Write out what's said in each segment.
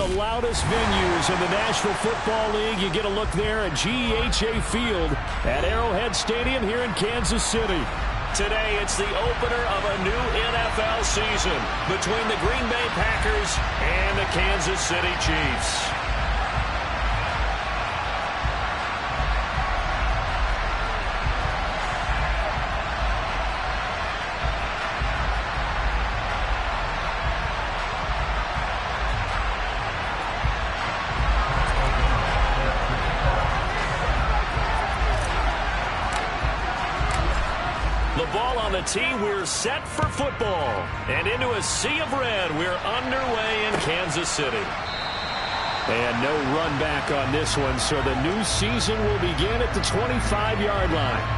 the loudest venues in the National Football League. You get a look there at GEHA Field at Arrowhead Stadium here in Kansas City. Today, it's the opener of a new NFL season between the Green Bay Packers and the Kansas City Chiefs. Tee, we're set for football. And into a sea of red, we're underway in Kansas City. And no run back on this one, so the new season will begin at the 25-yard line.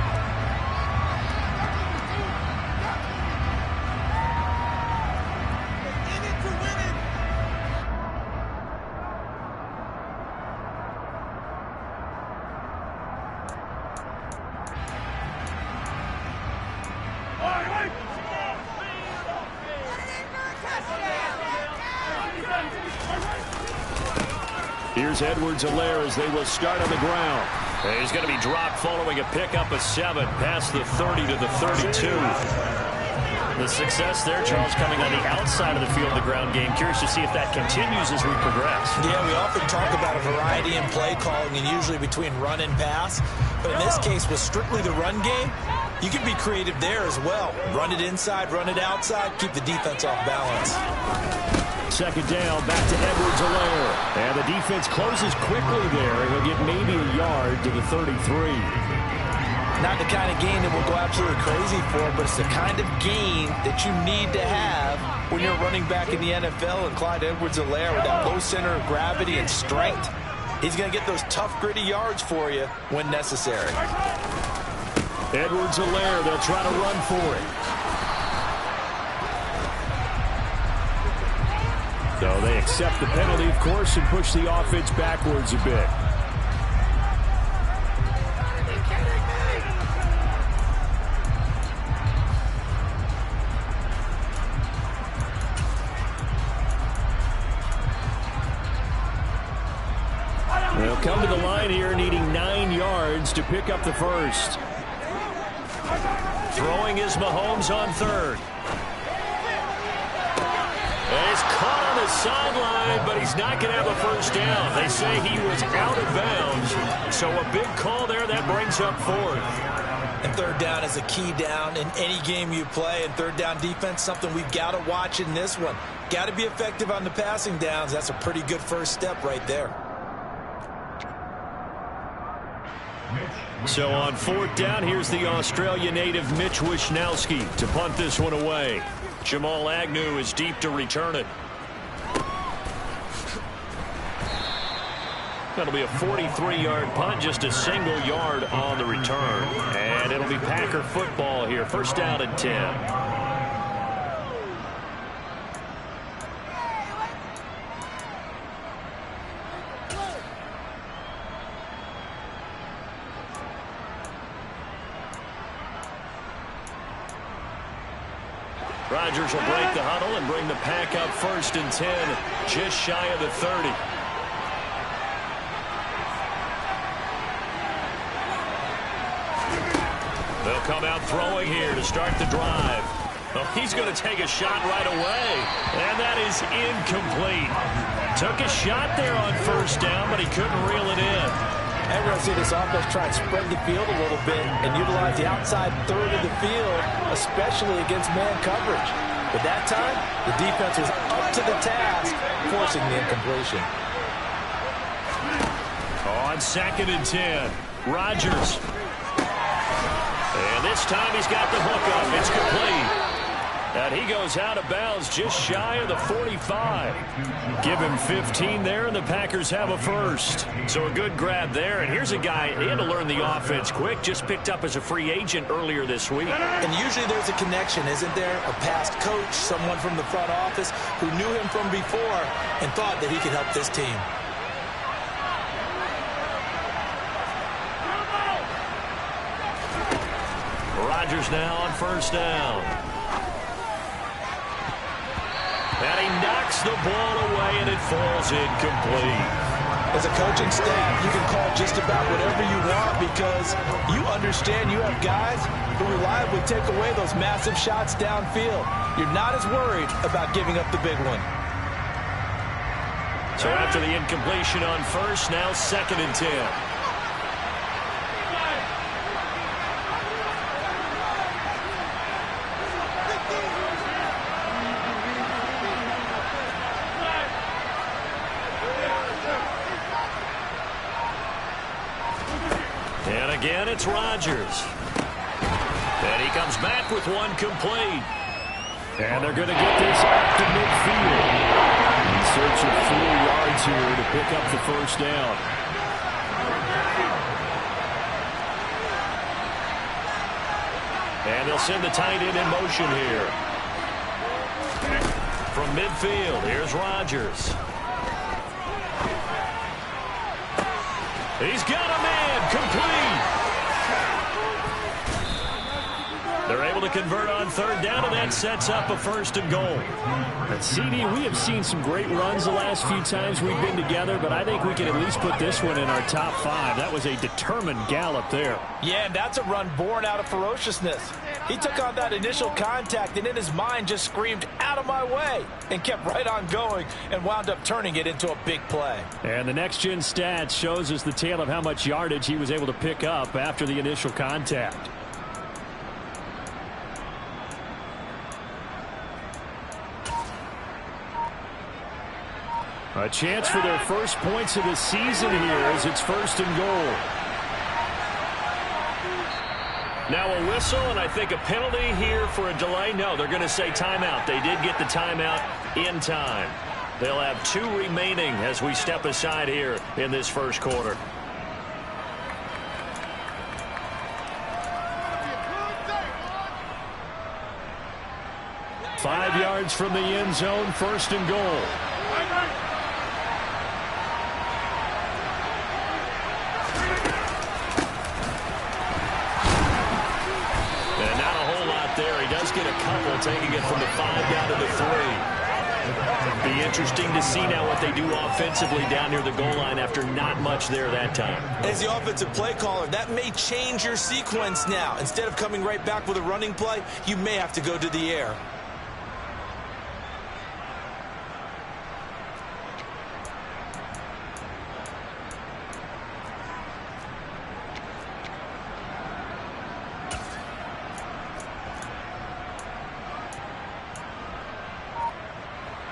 Here's Edwards-Helaire as they will start on the ground. And he's going to be dropped following a pickup of 7 past the 30 to the 32. The success there, Charles, coming on the outside of the field, the ground game. Curious to see if that continues as we progress. Yeah, we often talk about a variety in play calling and usually between run and pass. But in this case, with strictly the run game, you can be creative there as well. Run it inside, run it outside, keep the defense off balance. Second down, back to Edwards-Helaire. And the defense closes quickly there. He'll get maybe a yard to the 33. Not the kind of gain that we'll go absolutely crazy for, but it's the kind of gain that you need to have when you're running back in the NFL. And Clyde Edwards-Helaire with that low center of gravity and strength, he's going to get those tough, gritty yards for you when necessary. Edwards-Helaire, they'll try to run for it. So they accept the penalty, of course, and push the offense backwards a bit. They'll come to the line here needing 9 yards to pick up the first. Throwing is Mahomes on third. And he's caught on the sideline, but he's not going to have a first down. They say he was out of bounds. So a big call there that brings up fourth. And third down is a key down in any game you play. And third down defense, something we've got to watch in this one. Got to be effective on the passing downs. That's a pretty good first step right there. So on fourth down, here's the Australia native Mitch Wishnowsky to punt this one away. Jamal Agnew is deep to return it. That'll be a 43-yard punt, just a single yard on the return. And it'll be Packer football here. First down and 10. Rodgers will break the huddle and bring the pack up first and 10, just shy of the 30. They'll come out throwing here to start the drive. Oh, he's going to take a shot right away, and that is incomplete. Took a shot there on first down, but he couldn't reel it in. And we're going to see this offense try and spread the field a little bit and utilize the outside third of the field, especially against man coverage. But that time, the defense was up to the task, forcing the incompletion. On second and 10, Rodgers. And this time he's got the hook up. It's complete. And he goes out of bounds just shy of the 45. Give him 15 there, and the Packers have a first. So a good grab there. And here's a guy, he had to learn the offense quick, just picked up as a free agent earlier this week. And usually there's a connection, isn't there? A past coach, someone from the front office who knew him from before and thought that he could help this team. Rodgers now on first down. And he knocks Throws the ball away, and it falls incomplete. As a coaching staff, you can call just about whatever you want because you understand you have guys who reliably take away those massive shots downfield. You're not as worried about giving up the big one. So after the incompletion on first, now 2nd and 10. And again, it's Rodgers. And he comes back with one complete. And they're going to get this out to midfield. In search of 4 yards here to pick up the first down. And they'll send the tight end in motion here. From midfield, here's Rodgers. He's got a man, complete. They're able to convert on 3rd down, and that sets up a 1st and goal. And CD, we have seen some great runs the last few times we've been together, but I think we can at least put this one in our top 5. That was a determined gallop there. Yeah, and that's a run born out of ferociousness. He took on that initial contact and in his mind just screamed, "Out of my way," and kept right on going and wound up turning it into a big play. And the next-gen stats shows us the tale of how much yardage he was able to pick up after the initial contact. A chance for their first points of the season here as it's 1st and goal. Now a whistle, and I think a penalty here for a delay. No, they're going to say timeout. They did get the timeout in time. They'll have 2 remaining as we step aside here in this first quarter. Five yards from the end zone, 1st and goal. Get a couple, taking it from the 5 down to the 3. Be interesting to see now what they do offensively down near the goal line after not much there that time. As the offensive play caller, that may change your sequence now. Instead of coming right back with a running play, you may have to go to the air.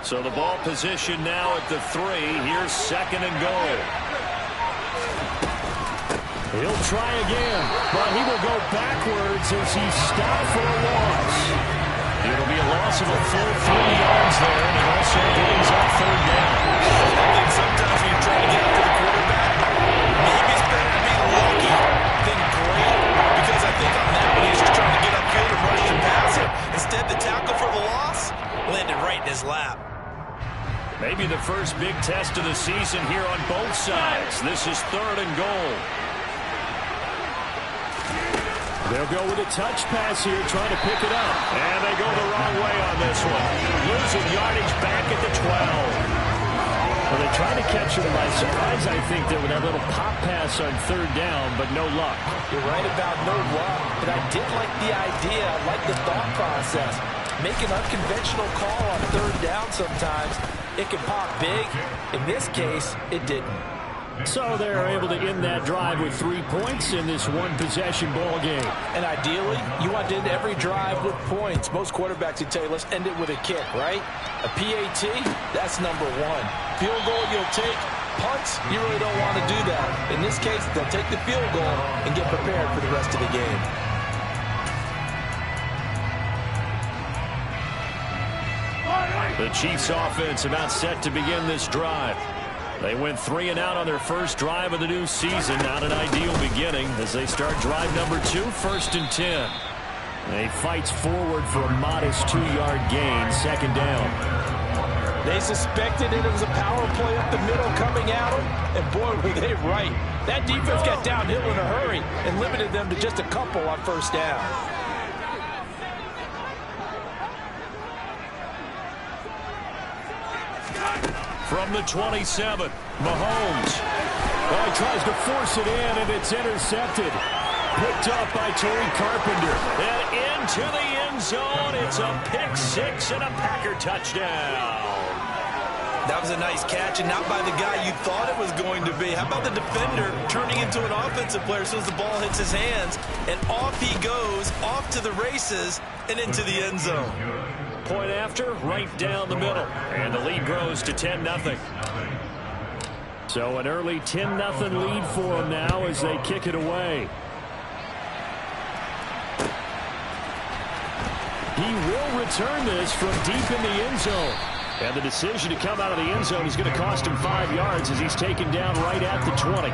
So the ball position now at the 3. Here's 2nd and goal. He'll try again, but he will go backwards as he's stopped for a loss. It'll be a loss of a full 3 yards there, and it also brings up 3rd down. I think sometimes when you're trying to get after the quarterback, maybe it's better to be lucky than great, because I think on that one he's just trying to get upfield and rush the passer. Instead, the tackle for the loss landed right in his lap. Maybe the first big test of the season here on both sides. This is 3rd and goal. They'll go with a touch pass here, trying to pick it up. And they go the wrong way on this one. Losing yardage back at the 12. Well, they tried to catch him by surprise, I think, there with that little pop pass on 3rd down, but no luck. You're right about no luck, but I did like the idea. I like the thought process. Make an unconventional call on 3rd down sometimes. It can pop big. In this case, it didn't. So they're able to end that drive with 3 points in this one-possession ball game. And ideally, you want to end every drive with points. Most quarterbacks would tell you, let's end it with a kick, right? A PAT, that's number 1. Field goal you'll take. Punts, you really don't want to do that. In this case, they'll take the field goal and get prepared for the rest of the game. The Chiefs offense about set to begin this drive. They went 3 and out on their first drive of the new season. Not an ideal beginning as they start drive number 2, 1st and 10. They fights forward for a modest 2-yard gain, 2nd down. They suspected it was a power play up the middle coming at them, and boy, were they right. That defense got downhill in a hurry and limited them to just a couple on 1st down. From the 27, Mahomes. Well, he tries to force it in, and it's intercepted. Picked up by Tariq Carpenter. And into the end zone. It's a pick six and a Packer touchdown. That was a nice catch, and not by the guy you thought it was going to be. How about the defender turning into an offensive player as soon as the ball hits his hands, and off he goes, off to the races, and into the end zone. Point after, right down the middle. And the lead grows to 10-0. So an early 10-0 lead for them now as they kick it away. He will return this from deep in the end zone. And the decision to come out of the end zone is going to cost him 5 yards as he's taken down right at the 20.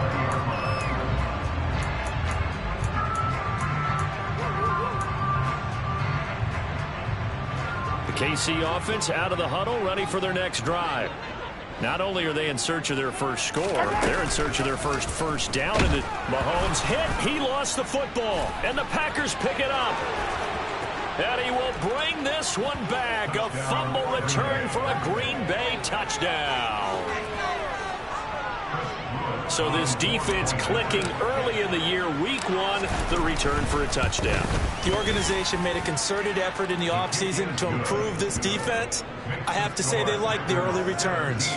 The KC offense out of the huddle, ready for their next drive. Not only are they in search of their first score, they're in search of their first down. And Mahomes hit. He lost the football. And the Packers pick it up. And he will bring this one back. A fumble return for a Green Bay touchdown. So this defense clicking early in the year. Week 1, the return for a touchdown. The organization made a concerted effort in the offseason to improve this defense. I have to say they like the early returns.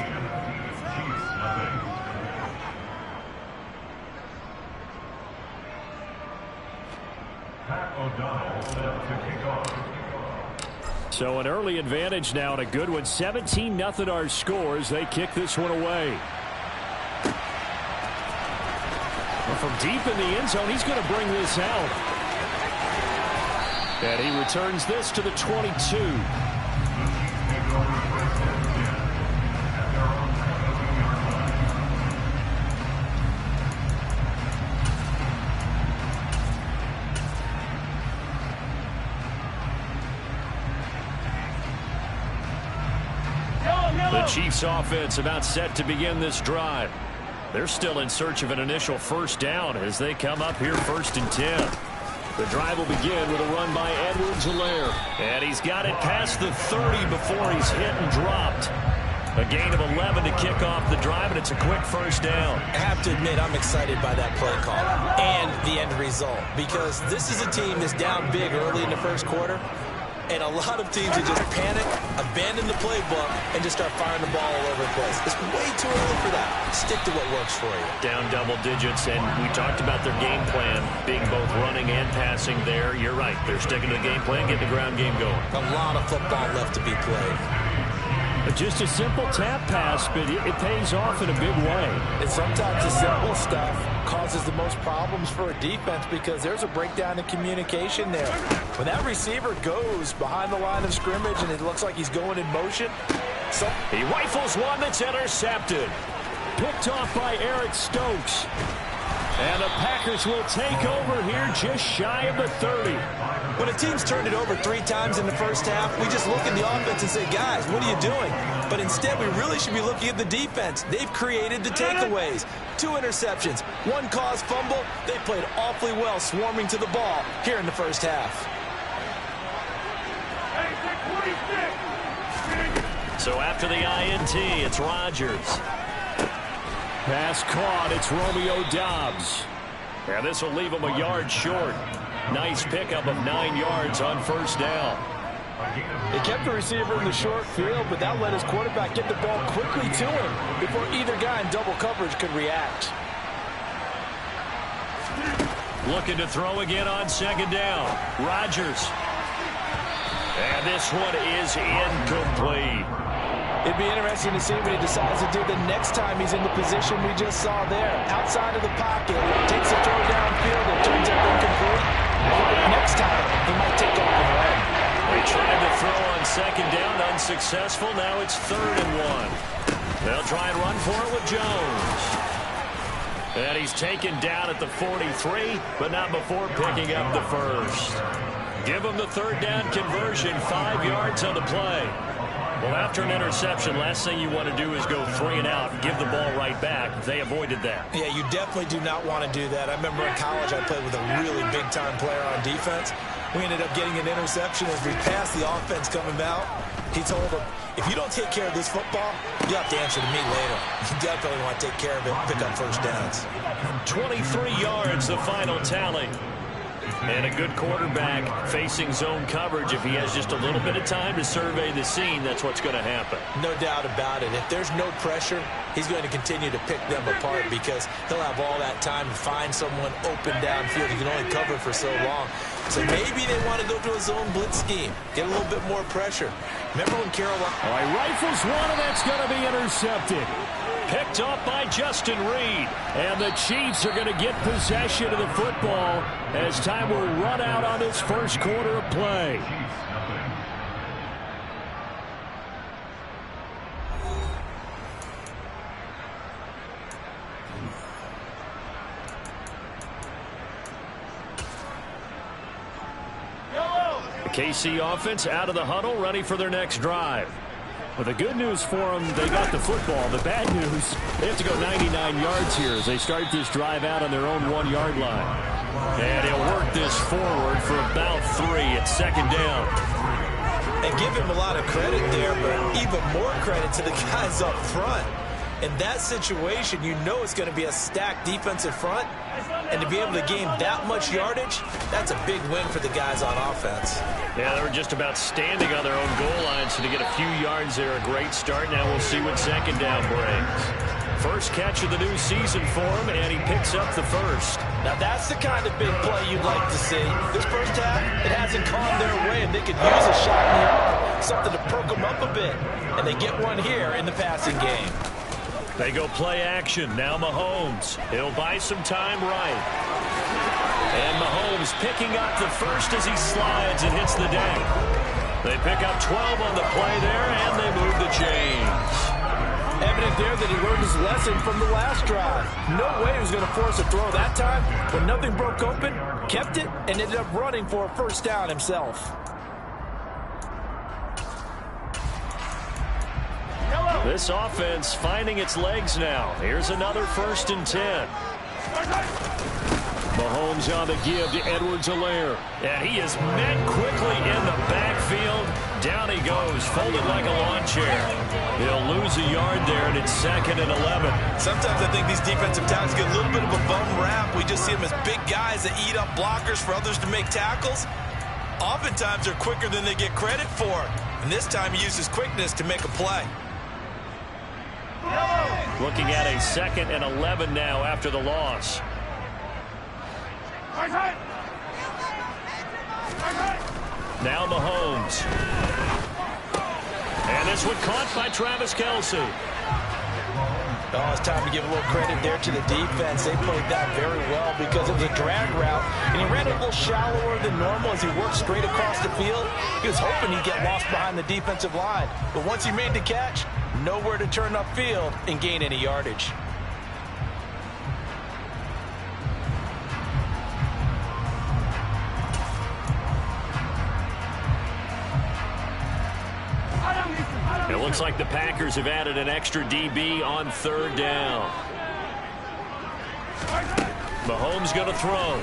So an early advantage now and a good one. 17-0 our scores. They kick this one away. From deep in the end zone, he's going to bring this out. And he returns this to the 22. The Chiefs offense about set to begin this drive. They're still in search of an initial first down as they come up here 1st and 10. The drive will begin with a run by Edwards-Helaire. And he's got it past the 30 before he's hit and dropped. A gain of 11 to kick off the drive, and it's a quick first down. I have to admit, I'm excited by that play call and the end result, because this is a team that's down big early in the first quarter. And a lot of teams that just panic, abandon the playbook, and just start firing the ball all over the place. It's way too early for that. Stick to what works for you. Down double digits, and we talked about their game plan being both running and passing there. You're right. They're sticking to the game plan, getting the ground game going. A lot of football left to be played. Just a simple tap pass, but it pays off in a big way. And sometimes the simple stuff causes the most problems for a defense because there's a breakdown in communication there. When that receiver goes behind the line of scrimmage and it looks like he's going in motion, he rifles one that's intercepted. Picked off by Eric Stokes. And the Packers will take over here just shy of the 30. When a team's turned it over 3 times in the first half, we just look at the offense and say, guys, what are you doing? But instead, we really should be looking at the defense. They've created the takeaways. 2 interceptions, 1 caused fumble. They played awfully well swarming to the ball here in the first half. So after the INT, it's Rodgers. Pass caught. It's Romeo Doubs. And this will leave him a yard short. Nice pickup of 9 yards on first down. They kept the receiver in the short field, but that let his quarterback get the ball quickly to him before either guy in double coverage could react. Looking to throw again on 2nd down. Rodgers. And this one is incomplete. It'd be interesting to see what he decides to do the next time he's in the position we just saw there. Outside of the pocket, takes a throw downfield, and turns out incomplete. Next time, he might take off and run. They tried to throw on 2nd down, unsuccessful. Now it's 3rd and 1. They'll try and run for it with Jones. And he's taken down at the 43, but not before picking up the first. Give him the 3rd down conversion, 5 yards on the play. Well, after an interception, last thing you want to do is go 3 and out and give the ball right back. They avoided that. Yeah, you definitely do not want to do that. I remember in college I played with a really big-time player on defense. We ended up getting an interception as we passed the offense coming out. He told them, if you don't take care of this football, you have to answer to me later. You definitely want to take care of it and pick up first downs. 23 yards, the final tally. And a good quarterback facing zone coverage. If he has just a little bit of time to survey the scene, that's what's going to happen. No doubt about it. If there's no pressure, he's going to continue to pick them apart because he'll have all that time to find someone open downfield. He can only cover for so long. So maybe they want to go to a zone blitz scheme, get a little bit more pressure. Remember when Carolina... All right, rifles one, and that's going to be intercepted. Picked off by Justin Reed. And the Chiefs are going to get possession of the football as time will run out on this first quarter of play. The KC offense out of the huddle, ready for their next drive. Well, the good news for them, they got the football. The bad news, they have to go 99 yards here as they start this drive out on their own 1-yard line. And he'll work this forward for about 3 at second down. And give him a lot of credit there, but even more credit to the guys up front. In that situation, you know it's going to be a stacked defensive front. And to be able to gain that much yardage, that's a big win for the guys on offense. Yeah, they were just about standing on their own goal line, so to get a few yards there, a great start. Now we'll see what second down brings. First catch of the new season for him, and he picks up the first. Now that's the kind of big play you'd like to see. This first half, it hasn't gone their way, and they could use a shot in the arm, something to perk them up a bit. And they get one here in the passing game. They go play action. Now Mahomes. He'll buy some time right. And Mahomes picking up the first as he slides and hits the deck. They pick up 12 on the play there, and they move the chains. Evident there that he learned his lesson from the last drive. No way he was going to force a throw that time. When nothing broke open, kept it, and ended up running for a first down himself. This offense finding its legs now. Here's another 1st and 10. Mahomes on the give to Edwards-Helaire. And he is met quickly in the backfield. Down he goes, folded like a lawn chair. He'll lose a yard there, and it's 2nd and 11. Sometimes I think these defensive tackles get a little bit of a bum rap. We just see them as big guys that eat up blockers for others to make tackles. Oftentimes they're quicker than they get credit for. And this time he uses quickness to make a play. Looking at a 2nd and 11 now after the loss. Now Mahomes. And this one caught by Travis Kelce. Oh, it's time to give a little credit there to the defense. They played that very well because it was a drag route. And he ran a little shallower than normal as he worked straight across the field. He was hoping he'd get lost behind the defensive line. But once he made the catch, nowhere to turn upfield and gain any yardage. It looks like the Packers have added an extra DB on 3rd down. Mahomes going to throw.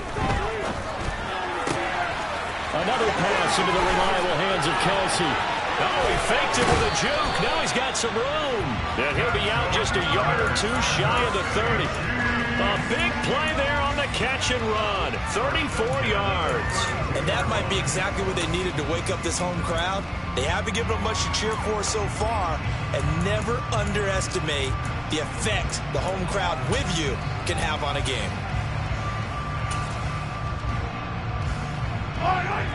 Another pass into the reliable hands of Kelce. Oh, he faked it with a juke. Now he's got some room. And he'll be out just a yard or two shy of the 30. A big play there on the catch and run. 34 yards. And that might be exactly what they needed to wake up this home crowd. They haven't given them much to cheer for so far. And never underestimate the effect the home crowd with you can have on a game.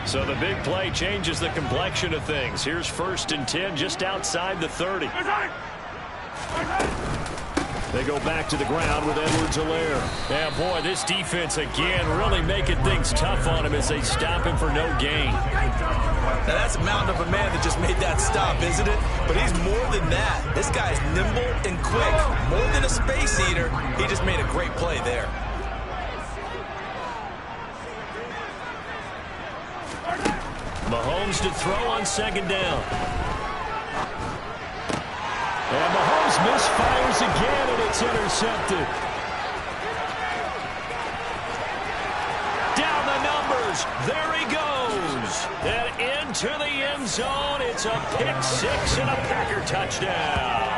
So the big play changes the complexion of things. Here's 1st and 10 just outside the 30. They go back to the ground with Edwards-Helaire. Yeah, boy, this defense again really making things tough on him as they stop him for no gain. Now that's a mountain of a man that just made that stop, isn't it? But he's more than that. This guy's nimble and quick. More than a space eater, he just made a great play there. Mahomes to throw on 2nd down. And Mahomes misfires again, and it's intercepted. Down the numbers. There he goes. goes. And into the end zone. It's a pick six and a Packer touchdown.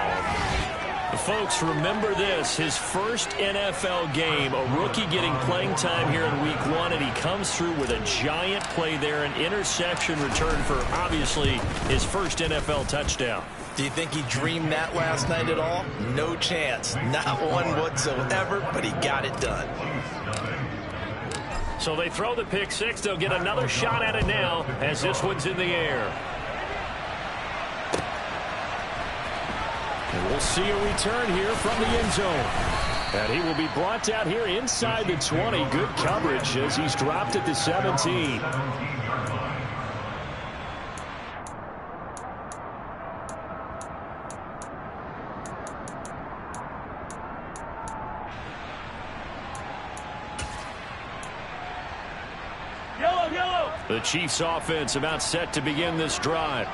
Folks, remember this, his first NFL game, a rookie getting playing time here in week 1, and he comes through with a giant play there, an interception return for, obviously, his first NFL touchdown. Do you think he dreamed that last night at all? No chance. Not one whatsoever, but he got it done. So they throw the pick six. They'll get another shot at it now as this one's in the air. And we'll see a return here from the end zone. And he will be brought down here inside the 20. Good coverage as he's dropped at the 17. The Chiefs offense about set to begin this drive.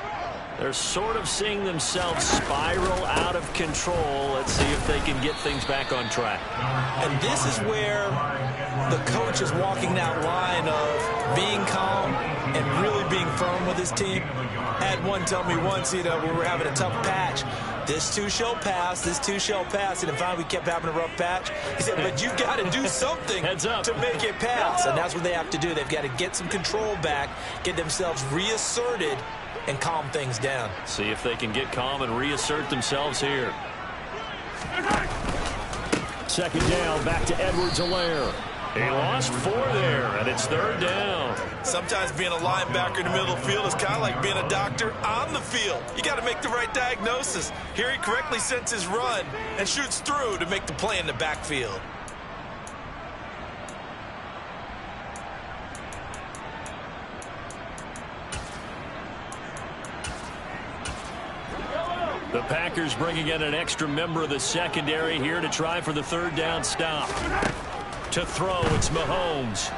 They're sort of seeing themselves spiral out of control. Let's see if they can get things back on track. And this is where the coach is walking that line of being calm and really being firm with his team. I had one tell me once, we were having a tough patch. This too shall pass, this too shall pass. And finally we kept having a rough patch. He said, but you've got to do something to make it pass. And that's what they have to do. They've got to get some control back, get themselves reasserted, and calm things down. See if they can get calm and reassert themselves here. Second down, back to Edwards-Helaire. He lost 4 there, and it's third down. Sometimes being a linebacker in the middle of the field is kind of like being a doctor on the field. You got to make the right diagnosis. Here he correctly sends his run and shoots through to make the play in the backfield. The Packers bringing in an extra member of the secondary here to try for the third down stop. To throw, it's Mahomes.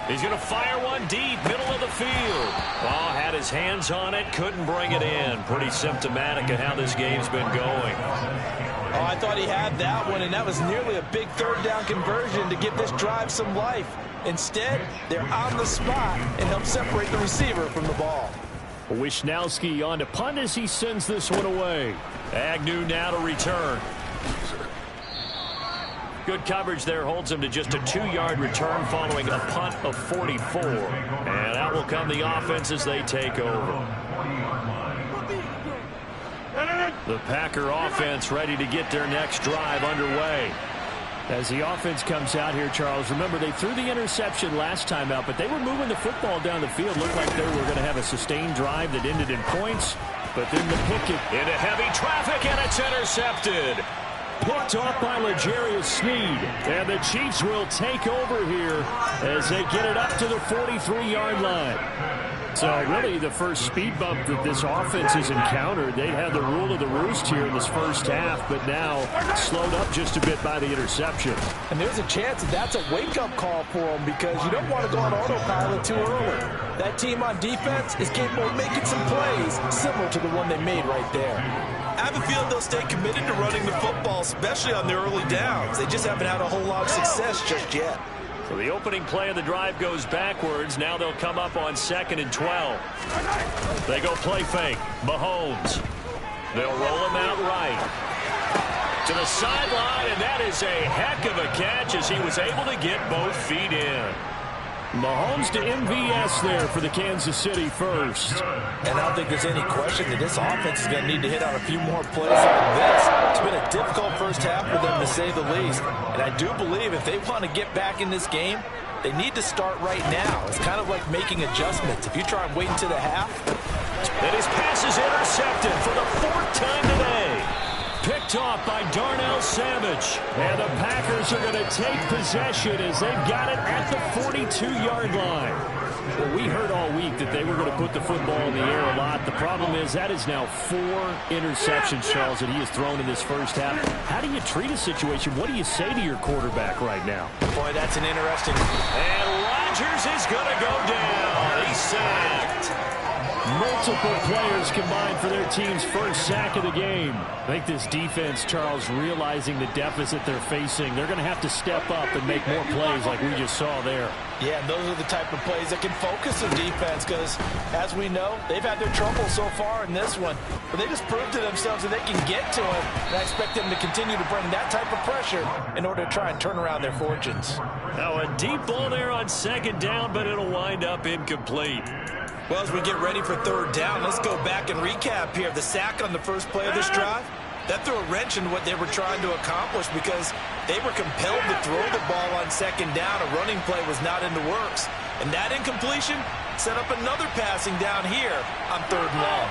He's going to fire one deep, middle of the field. Oh, had his hands on it, couldn't bring it in. Pretty symptomatic of how this game's been going. Oh, I thought he had that one, and that was nearly a big third down conversion to give this drive some life. Instead, they're on the spot and help separate the receiver from the ball. Wishnowski on to punt as he sends this one away. Agnew now to return. Good coverage there, holds him to just a 2-yard return following a punt of 44. And out will come the offense as they take over. The Packer offense ready to get their next drive underway. As the offense comes out here, Charles, remember they threw the interception last time out, but they were moving the football down the field. Looked like they were going to have a sustained drive that ended in points, but then the pick into heavy traffic, and it's intercepted. Picked off by L'Jarius Sneed, and the Chiefs will take over here as they get it up to the 43-yard line. So really the first speed bump that this offense has encountered. They had the rule of the roost here in this first half, but now slowed up just a bit by the interception. And there's a chance that that's a wake-up call for them because you don't want to go on autopilot too early. That team on defense is capable of making some plays similar to the one they made right there. I have a feeling they'll stay committed to running the football, especially on their early downs. They just haven't had a whole lot of success just yet. So the opening play of the drive goes backwards. Now they'll come up on 2nd and 12. They go play fake. Mahomes. They'll roll him out right. To the sideline, and that is a heck of a catch as he was able to get both feet in. Mahomes to MVS there for the Kansas City first. And I don't think there's any question that this offense is going to need to hit on a few more plays like this. It's been a difficult first half for them, to say the least. And I do believe if they want to get back in this game, they need to start right now. It's kind of like making adjustments. If you try and wait until the half. And his pass is intercepted for the 4th time today. Picked off by Darnell Savage. And the Packers are going to take possession as they've got it at the 42-yard line. Well, we heard all week that they were going to put the football in the air a lot. The problem is that is now 4 interceptions, Charles, that he has thrown in this first half. How do you treat a situation? What do you say to your quarterback right now? Boy, that's an interesting. And Rodgers is going to go down. He's sacked. Multiple players combined for their team's first sack of the game. I think this defense, Charles, realizing the deficit they're facing, they're going to have to step up and make more plays like we just saw there. Yeah, and those are the type of plays that can focus the defense because, as we know, they've had their trouble so far in this one. But they just proved to themselves that they can get to him, and I expect them to continue to bring that type of pressure in order to try and turn around their fortunes. Now a deep ball there on second down, but it'll wind up incomplete. Well, as we get ready for third down, let's go back and recap here. The sack on the first play of this drive, that threw a wrench in what they were trying to accomplish because they were compelled to throw the ball on second down. A running play was not in the works. And that incompletion set up another passing down here on third and long.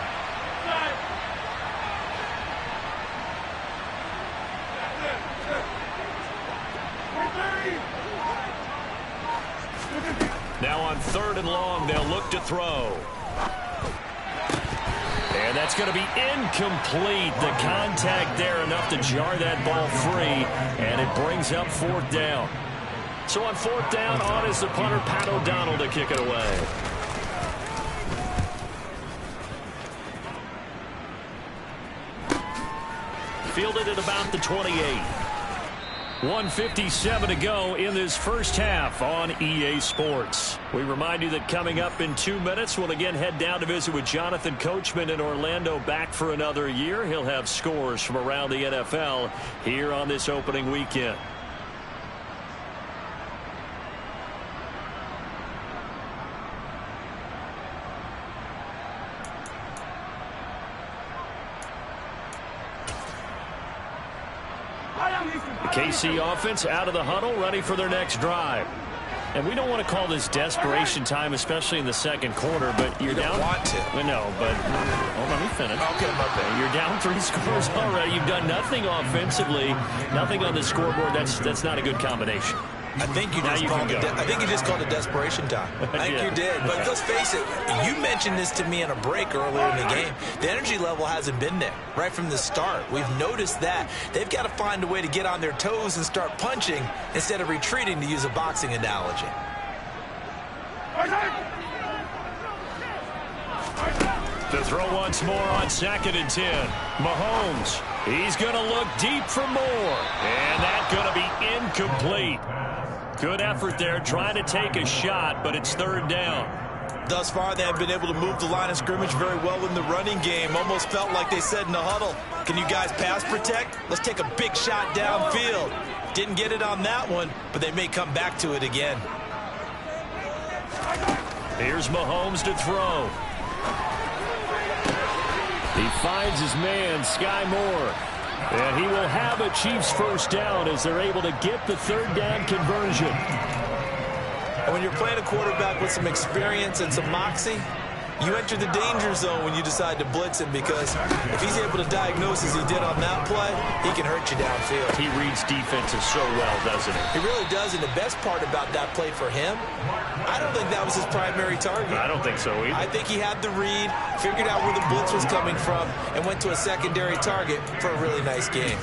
Now on third and long, they'll look to throw. And that's going to be incomplete. The contact there enough to jar that ball free, and it brings up fourth down. So on fourth down, on is the punter, Pat O'Donnell, to kick it away. Fielded at about the 28. 1:57 to go in this first half on EA Sports. We remind you that coming up in 2 minutes, we'll again head down to visit with Jonathan Coachman in Orlando, back for another year. He'll have scores from around the NFL here on this opening weekend. KC offense out of the huddle, ready for their next drive. And we don't want to call this desperation time, especially in the second quarter, but you're down. You don't want to. No, but let me finish. Okay, my bad. You're down 3 scores already. You've done nothing offensively, nothing on the scoreboard. That's not a good combination. I think you just called it desperation time. I think you did. But let's face it, you mentioned this to me in a break earlier in the game. The energy level hasn't been there right from the start. We've noticed that. They've got to find a way to get on their toes and start punching instead of retreating, to use a boxing analogy. To throw once more on 2nd and 10. Mahomes, he's going to look deep for more. And that's going to be incomplete. Good effort there, trying to take a shot, but it's third down. Thus far, they have been able to move the line of scrimmage very well in the running game. Almost felt like they said in the huddle, can you guys pass protect? Let's take a big shot downfield. Didn't get it on that one, but they may come back to it again. Here's Mahomes to throw. He finds his man, Sky Moore. And he will have a Chiefs first down as they're able to get the third down conversion. And when you're playing a quarterback with some experience and some moxie, you enter the danger zone when you decide to blitz him, because if he's able to diagnose as he did on that play, he can hurt you downfield. He reads defenses so well, doesn't he? He really does, and the best part about that play for him, I don't think that was his primary target. I don't think so either. I think he had the read, figured out where the blitz was coming from, and went to a secondary target for a really nice game.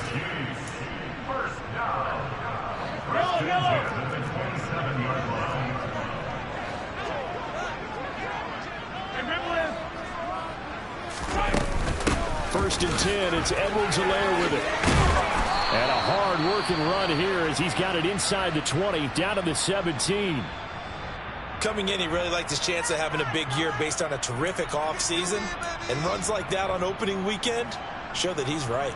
First and 10, it's Edwards-Helaire with it. And a hard-working run here as he's got it inside the 20, down to the 17. Coming in, he really liked his chance of having a big year based on a terrific offseason. And runs like that on opening weekend show that he's right.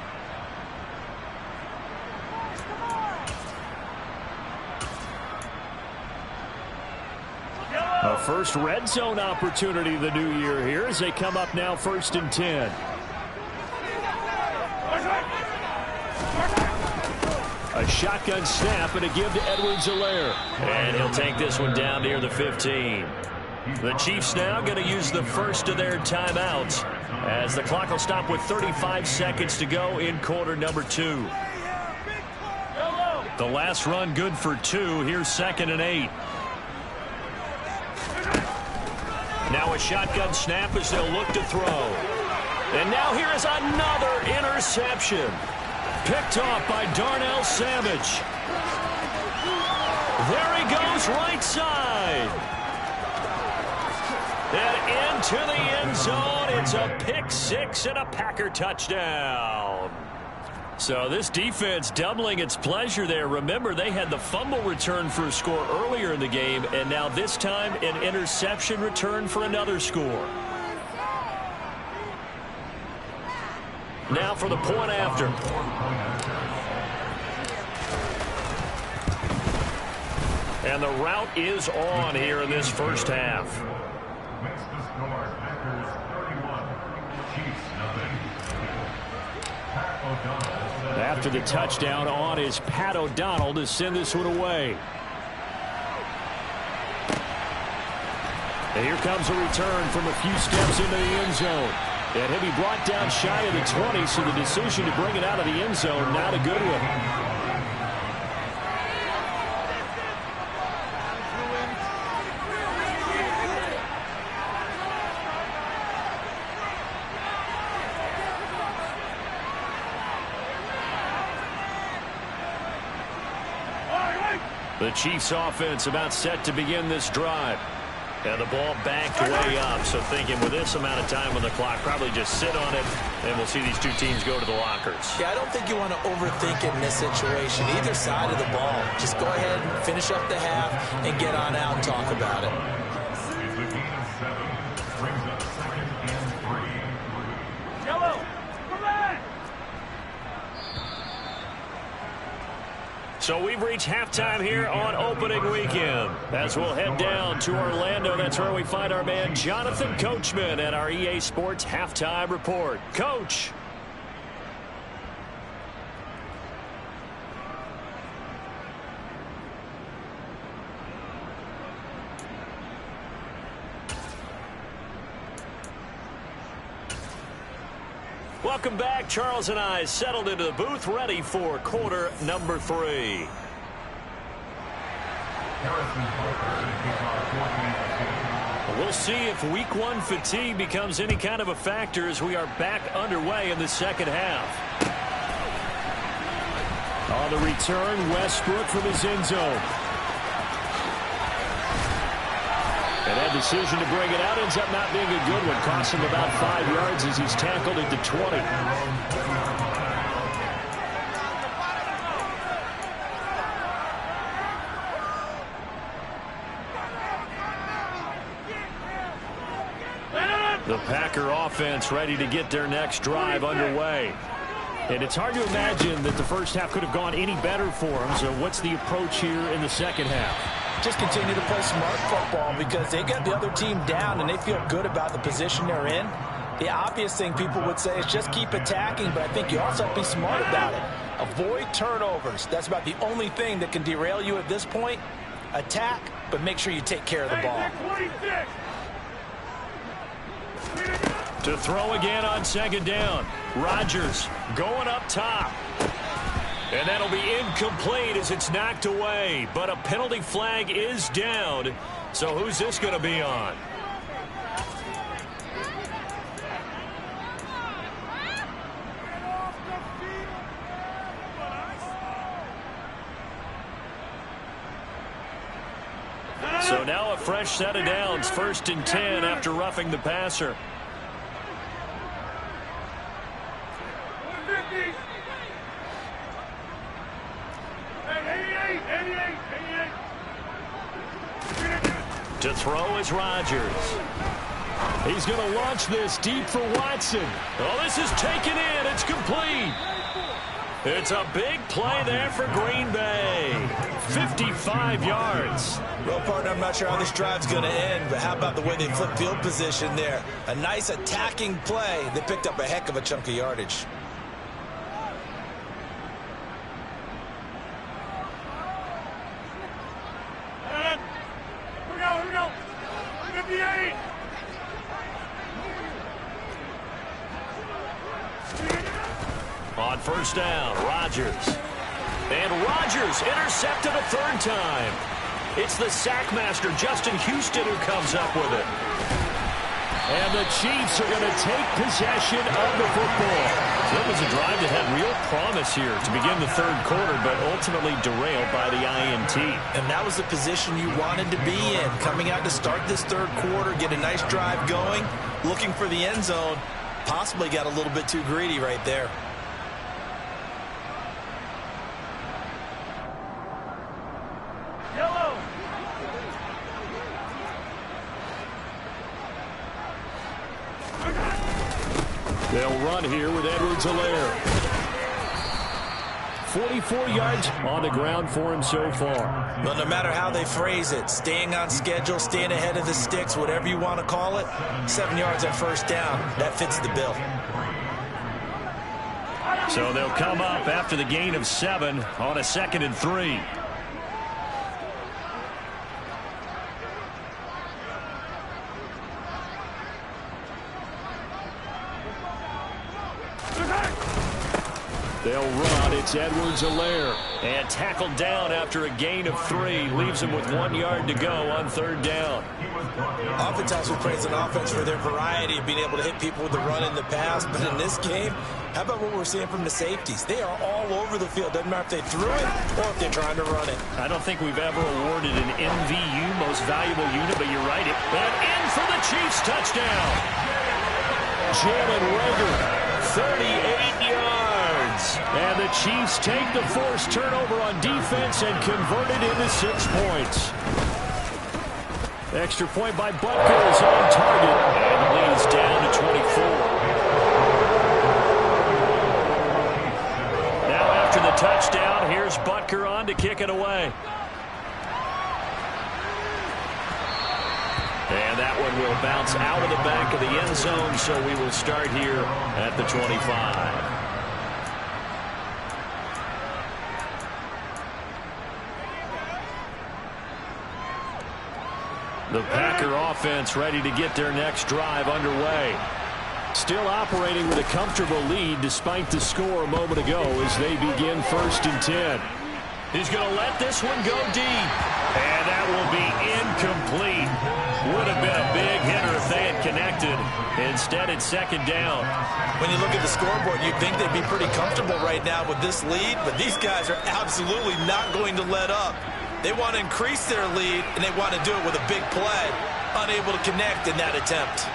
A first red zone opportunity of the new year here as they come up now 1st and 10. A shotgun snap and a give to Edwards-Helaire. And he'll take this one down near the 15. The Chiefs now going to use the first of their timeouts as the clock will stop with 35 seconds to go in quarter number 2. The last run good for 2. Here's 2nd and 8. Now a shotgun snap as they'll look to throw. And now here is another interception. Picked off by Darnell Savage. There he goes, right side. And to the end zone. It's a pick six and a Packer touchdown. So this defense doubling its pleasure there. Remember, they had the fumble return for a score earlier in the game, and now this time an interception return for another score. Now for the point after. And the route is on here in this first half. After the touchdown, on is Pat O'Donnell to send this one away. And here comes a return from a few steps into the end zone. And he'll be brought down shy of the 20, so the decision to bring it out of the end zone, not a good one. The Chiefs offense about set to begin this drive. And the ball backed way up. So thinking with this amount of time on the clock, probably just sit on it, and we'll see these two teams go to the lockers. Yeah, I don't think you want to overthink it in this situation. Either side of the ball. Just go ahead and finish up the half and get on out and talk about it. So we've reached halftime here on opening weekend. As we'll head down to Orlando, that's where we find our man Jonathan Coachman at our EA Sports Halftime Report. Coach. Welcome back. Charles and I settled into the booth, ready for quarter number 3. We'll see if week 1 fatigue becomes any kind of a factor as we are back underway in the second half. On the return, Westbrook from his end zone. And that decision to bring it out ends up not being a good one. Costs him about 5 yards as he's tackled at the 20. The Packer offense ready to get their next drive underway. And it's hard to imagine that the first half could have gone any better for them. So what's the approach here in the second half? Just continue to play smart football because they got the other team down and they feel good about the position they're in. The obvious thing people would say is just keep attacking, but I think you also have to be smart about it. Avoid turnovers. That's about the only thing that can derail you at this point. Attack, but make sure you take care of the ball. To throw again on second down. Rodgers going up top. And that'll be incomplete as it's knocked away. But a penalty flag is down. So who's this going to be on? So now a fresh set of downs. 1st and 10 after roughing the passer. To throw is Rodgers. He's going to launch this deep for Watson. Oh, this is taken in. It's complete. It's a big play there for Green Bay. 55 yards. Well, partner, I'm not sure how this drive's going to end, but how about the way they flip field position there? A nice attacking play. They picked up a heck of a chunk of yardage. On first down, Rodgers. And Rodgers intercepted a 3rd time. It's the sack master, Justin Houston, who comes up with it. And the Chiefs are going to take possession of the football. So it was a drive that had real promise here to begin the third quarter, but ultimately derailed by the INT. And that was the position you wanted to be in. Coming out to start this third quarter, get a nice drive going, looking for the end zone. Possibly got a little bit too greedy right there. They'll run here with Edwards-Helaire. 44 yards on the ground for him so far. Well, no matter how they phrase it, staying on schedule, staying ahead of the sticks, whatever you want to call it, 7 yards on first down, that fits the bill. So they'll come up after the gain of 7 on a 2nd and 3. They'll run. It's Edwards-Helaire. And tackled down after a gain of 3. Leaves him with 1 yard to go on third down. Oftentimes we praise an offense for their variety of being able to hit people with the run in the pass. But in this game, how about what we're seeing from the safeties? They are all over the field. Doesn't matter if they threw it or if they're trying to run it. I don't think we've ever awarded an MVU, most valuable unit, but you're right. And in for the Chiefs touchdown. Jalen Reagor, 38 yards. And the Chiefs take the forced turnover on defense and convert it into 6 points. Extra point by Butker is on target and leads down to 24. Now after the touchdown, here's Butker on to kick it away. And that one will bounce out of the back of the end zone, so we will start here at the 25. The Packer offense ready to get their next drive underway. Still operating with a comfortable lead despite the score a moment ago as they begin 1st and 10. He's going to let this one go deep. And that will be incomplete. Would have been a big hitter if they had connected. Instead, it's 2nd down. When you look at the scoreboard, you'd think they'd be pretty comfortable right now with this lead, but these guys are absolutely not going to let up. They want to increase their lead, and they want to do it with a big play. Unable to connect in that attempt.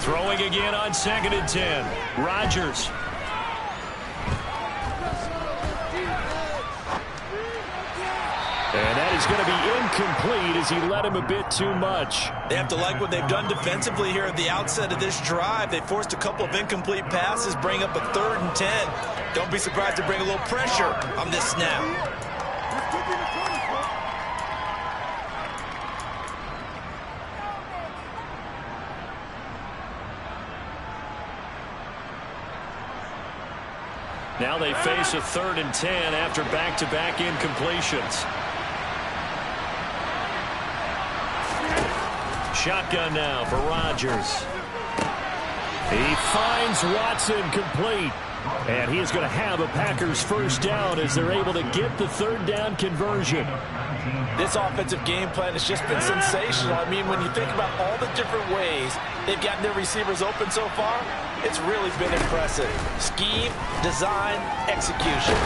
Throwing again on 2nd and 10. Rodgers. And that is going to be incomplete as he led him a bit too much. They have to like what they've done defensively here at the outset of this drive. They forced a couple of incomplete passes, bring up a 3rd and 10. Don't be surprised to bring a little pressure on this snap. Now they face a 3rd and 10 after back-to-back incompletions. Shotgun now for Rodgers. He finds Watson complete. And he is going to have a Packers first down as they're able to get the 3rd down conversion. This offensive game plan has just been sensational. I mean, when you think about all the different ways they've gotten their receivers open so far, it's really been impressive. Scheme, design, execution.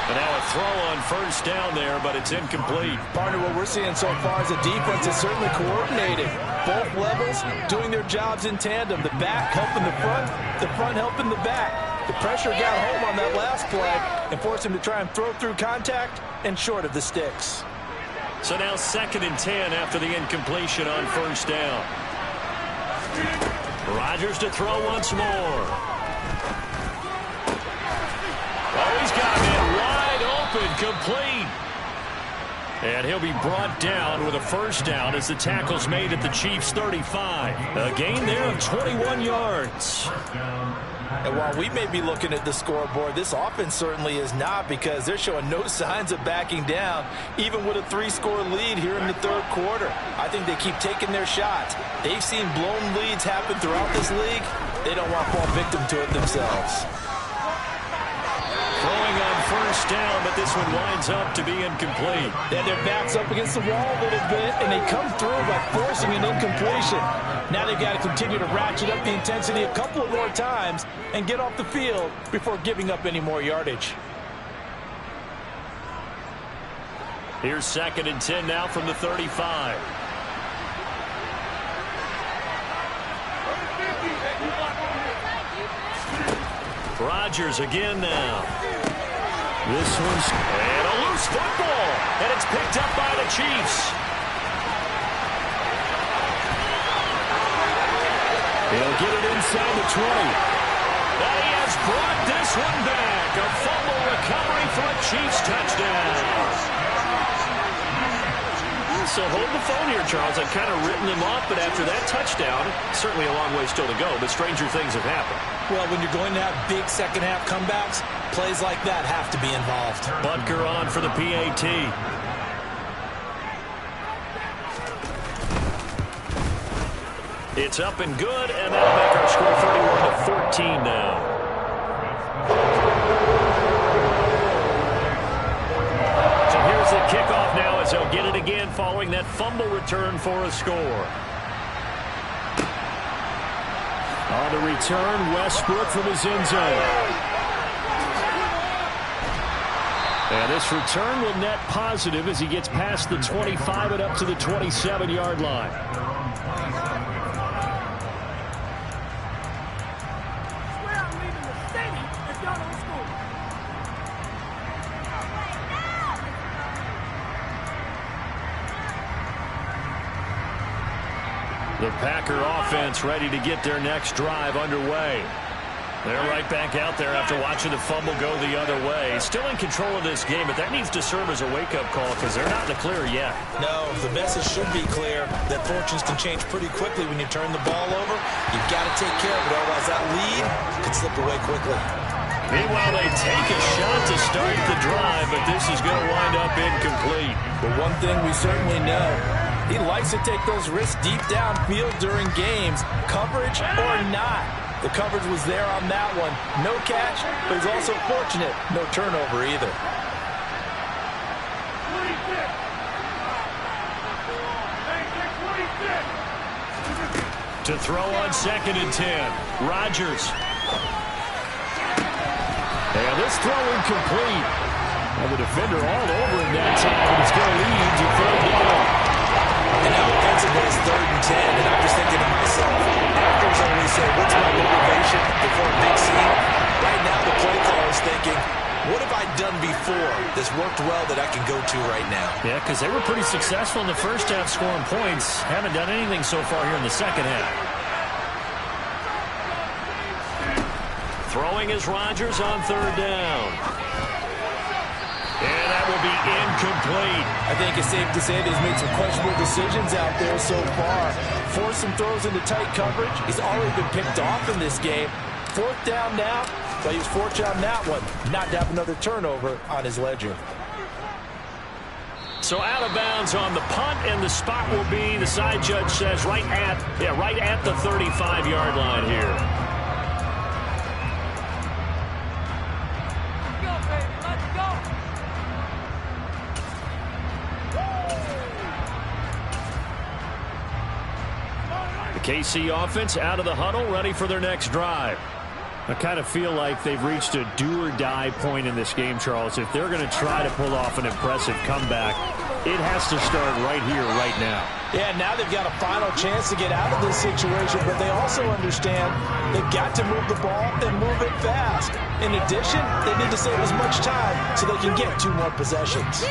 And now a throw on first down there, but it's incomplete. Partner, what we're seeing so far is the defense is certainly coordinating. Both levels doing their jobs in tandem. The back helping the front helping the back. The pressure got home on that last play and forced him to try and throw through contact and short of the sticks. So now 2nd and 10 after the incompletion on first down. Rodgers to throw once more. Oh, he's got him wide open, complete. And he'll be brought down with a first down as the tackle's made at the Chiefs' 35. A gain there of 21 yards. And while we may be looking at the scoreboard, this offense certainly is not, because they're showing no signs of backing down, even with a 3-score lead here in the third quarter. I think they keep taking their shots. They've seen blown leads happen throughout this league. They don't want to fall victim to it themselves. Throwing on first down, but this one winds up to be incomplete. Yeah, their back's up against the wall a little bit, and they come through by forcing an incompletion. Now they've got to continue to ratchet up the intensity a couple of more times and get off the field before giving up any more yardage. Here's 2nd and 10 now from the 35. Rodgers again now. This one's and a loose football, and it's picked up by the Chiefs. He'll get it inside the 20. And he has brought this one back. A fumble recovery for a Chiefs touchdown. So hold the phone here, Charles. I've kind of written them off, but after that touchdown, certainly a long way still to go, but stranger things have happened. Well, when you're going to have big second-half comebacks, plays like that have to be involved. Butker on for the PAT. It's up and good, and that'll make our score 31-14 now. So here's the kickoff now as they'll get it again following that fumble return for a score. On the return, Westbrook from his end zone. And this return will net positive as he gets past the 25 and up to the 27-yard line. The Packer offense ready to get their next drive underway. They're right back out there after watching the fumble go the other way. Still in control of this game, but that needs to serve as a wake-up call because they're not in the clear yet. No, the message should be clear that fortunes can change pretty quickly when you turn the ball over. You've got to take care of it, otherwise that lead could slip away quickly. Meanwhile, they take a shot to start the drive, but this is going to wind up incomplete. But one thing we certainly know, he likes to take those risks deep downfield during games, coverage or not. The coverage was there on that one. No catch, but he's also fortunate. No turnover either. To throw on 2nd and 10, Rodgers. And this throw incomplete. And the defender all over him that time, and it's going to lead to 3rd down. And now offensively it's 3rd and 10, and I'm just thinking to myself, actors always say, what's my motivation before a big scene? Right now the play caller is thinking, what have I done before that's worked well that I can go to right now? Yeah, because they were pretty successful in the first half scoring points. Haven't done anything so far here in the second half. Throwing is Rodgers on 3rd down. And that will be incomplete. I think it's safe to say that he's made some questionable decisions out there so far. Forced some throws into tight coverage. He's already been picked off in this game. 4th down now, but he was fortunate on that one not to have another turnover on his ledger. So out of bounds on the punt, and the spot will be, the side judge says, right at the 35-yard line here. KC offense out of the huddle, ready for their next drive. I kind of feel like they've reached a do-or-die point in this game, Charles. If they're going to try to pull off an impressive comeback, it has to start right here, right now. Yeah, now they've got a final chance to get out of this situation, but they also understand they've got to move the ball and move it fast. In addition, they need to save as much time so they can get 2 more possessions.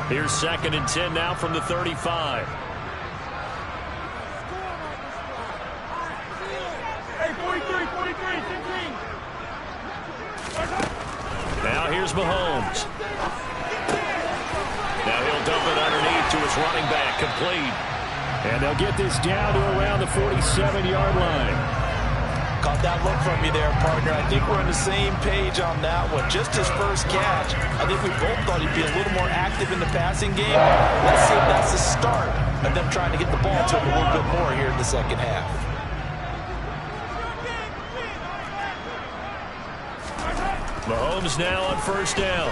Here's 2nd and 10 now from the 35. Now here's Mahomes. Now he'll dump it underneath to his running back, complete. And they'll get this down to around the 47-yard line. Caught that look from you there, partner. I think we're on the same page on that one. Just his first catch, I think we both thought he'd be a little more active in the passing game. Let's see if that's the start of them trying to get the ball to him a little bit more here in the second half. Mahomes now on first down.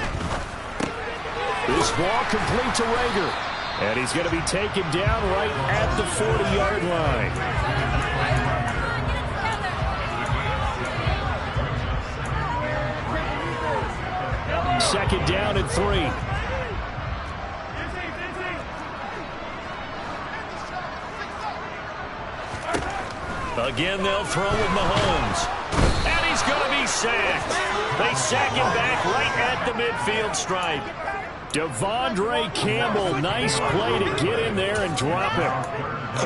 This ball complete to Rager. And he's going to be taken down right at the 40-yard line. Second down and 3. Again, they'll throw with Mahomes. And he's going to be sacked. They sack him back right at the midfield stripe. Devondre Campbell, nice play to get in there and drop him.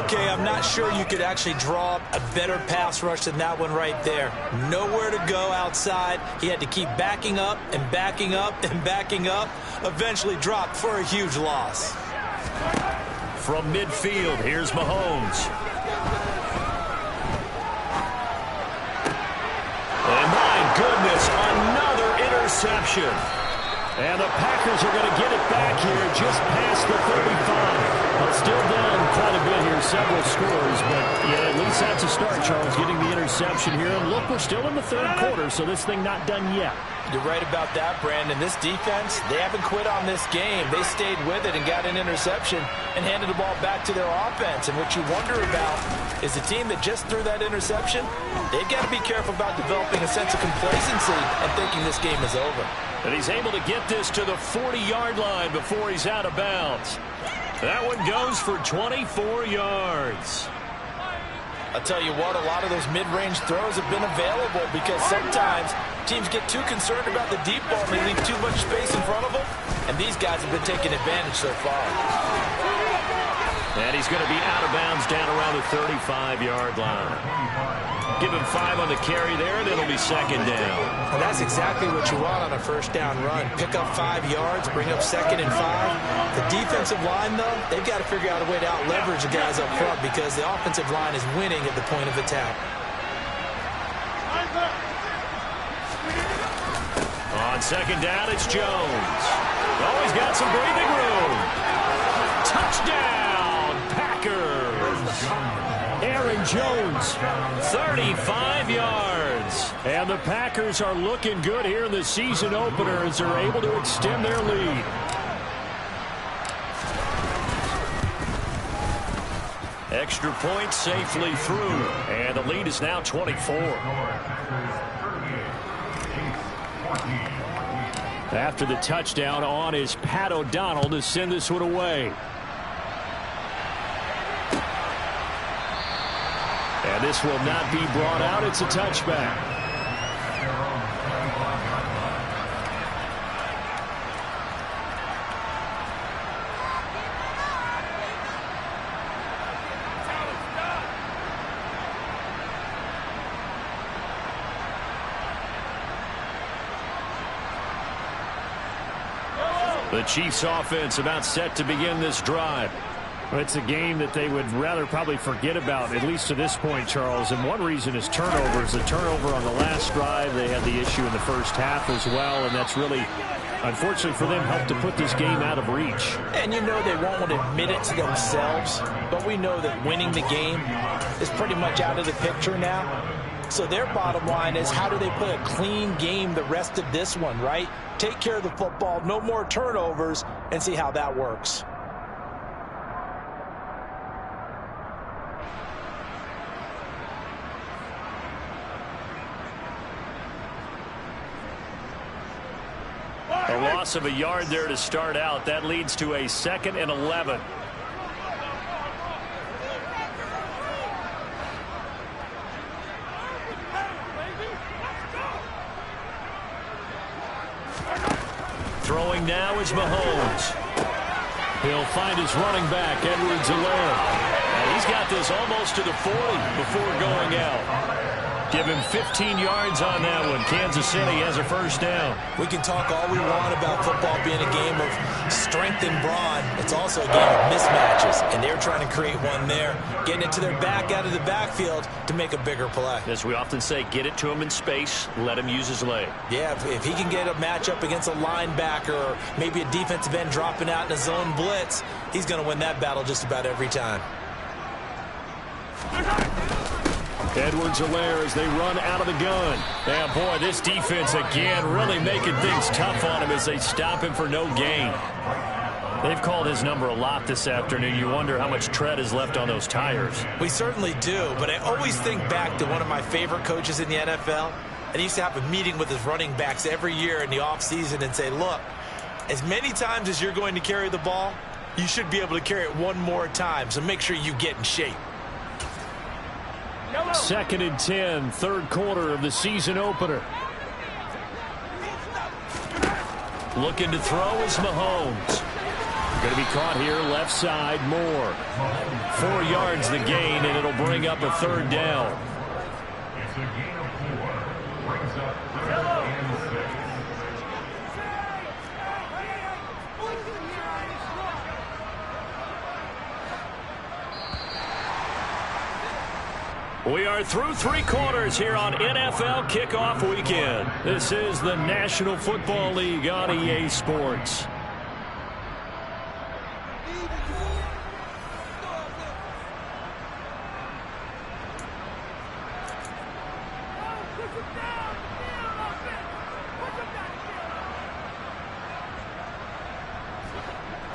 Okay, I'm not sure you could actually draw up a better pass rush than that one right there. Nowhere to go outside. He had to keep backing up and backing up and backing up. Eventually dropped for a huge loss. From midfield, here's Mahomes. And my goodness, another interception. And the Packers are going to get it back here just past the 35. Well, still down quite a bit here, several scores, but yeah, at least that's a start, Charles, getting the interception here. And look, we're still in the third quarter, so this thing not done yet. You're right about that, Brandon. This defense, they haven't quit on this game. They stayed with it and got an interception and handed the ball back to their offense. And what you wonder about is the team that just threw that interception, they've got to be careful about developing a sense of complacency and thinking this game is over. And he's able to get this to the 40-yard line before he's out of bounds. That one goes for 24 yards. I'll tell you what, a lot of those mid-range throws have been available because sometimes teams get too concerned about the deep ball and they leave too much space in front of them, and these guys have been taking advantage so far. And he's going to be out of bounds down around the 35-yard line. Give him 5 on the carry there, and it'll be second down. Well, that's exactly what you want on a first down run. Pick up 5 yards, bring up 2nd and 5. The defensive line, though, they've got to figure out a way to out-leverage the guys up front because the offensive line is winning at the point of attack. On second down, it's Jones. Oh, he's got some breathing room. Touchdown, Packers. Aaron Jones, 35 yards. And the Packers are looking good here in the season opener as they're able to extend their lead. Extra point safely through, and the lead is now 24. After the touchdown on is Pat O'Donnell to send this one away. And this will not be brought out. It's a touchback. The Chiefs offense about set to begin this drive. Well, it's a game that they would rather probably forget about, at least to this point, Charles. And one reason is turnovers. The turnover on the last drive, they had the issue in the first half as well. And that's really, unfortunately for them, helped to put this game out of reach. And you know they won't want to admit it to themselves. But we know that winning the game is pretty much out of the picture now. So their bottom line is, how do they play a clean game the rest of this one, right? Take care of the football, no more turnovers, and see how that works. A loss of a yard there to start out. That leads to a 2nd and 11. Throwing now is Mahomes. He'll find his running back, Edwards-Helaire. And he's got this almost to the 40 before going out. Give him 15 yards on that one. Kansas City has a first down. We can talk all we want about football being a game of strength and brawn. It's also a game of mismatches, and they're trying to create one there, getting it to their back out of the backfield to make a bigger play. As we often say, get it to him in space, let him use his leg. Yeah, if he can get a matchup against a linebacker or maybe a defensive end dropping out in a zone blitz, he's going to win that battle just about every time. Edwards-Helaire as they run out of the gun. Yeah, boy, this defense again really making things tough on him as they stop him for no gain. They've called his number a lot this afternoon. You wonder how much tread is left on those tires. We certainly do, but I always think back to one of my favorite coaches in the NFL. And he used to have a meeting with his running backs every year in the offseason and say, look, as many times as you're going to carry the ball, you should be able to carry it one more time, so make sure you get in shape. 2nd and 10, third quarter of the season opener. Looking to throw is Mahomes. Going to be caught here left side, Moore. 4 yards the gain, and it'll bring up a third down. We are through 3 quarters here on NFL Kickoff Weekend. This is the National Football League on EA Sports.